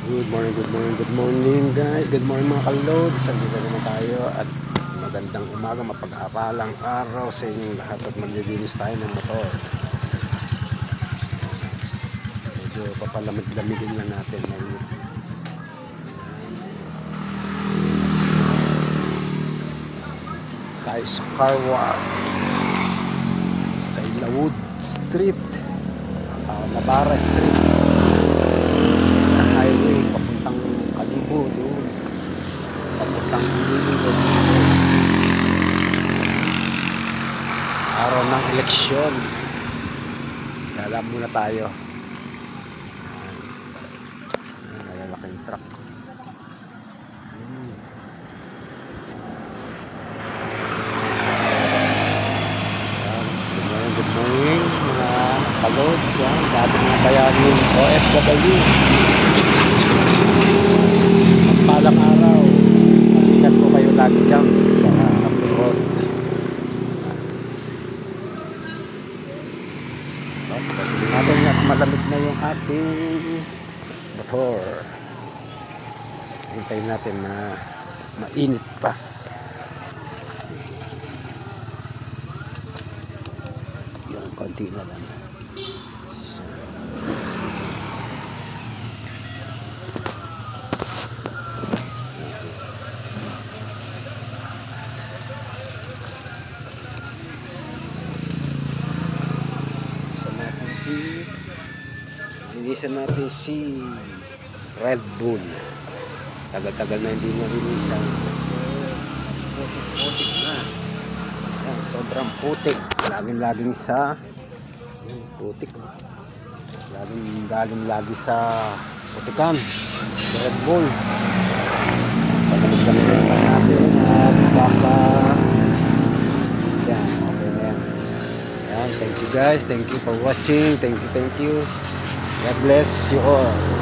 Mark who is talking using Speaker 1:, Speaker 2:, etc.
Speaker 1: Good morning, good morning, good morning guys. Good morning mga kalods. Andito naman tayo at magandang umaga, mapag-aralang araw sa inyong lahat at maglilinis tayo ng motor. Medyo papalamig-lamigin lang natin. Mainit. Tayo sa car wash sa Ilawod Street, Navarra Street, highway papuntang Kalibo doon, papuntang Iloilo. Araw ng eleksyon, kala muna tayo. Malalaking truck. Good morning mga kalods, dating mga bayaning OFW. Magpalang araw, ingat po kayo lagi dyan sa abroad. Pagpapalin natin at malamig na yung ating motor. Hintayin natin na mainit pa. Yung konti na lang. Linisan natin si Red Bull. Tagal-tagal na hindi nalinisan. Putik na. Yan, sobrang putik. Laging sa putik. Lagi sa putikan. Si Red Bull. Palamig-lamig na natin at baka yan, okay na yan. Yan, thank you guys. Thank you for watching. Thank you. God bless you all.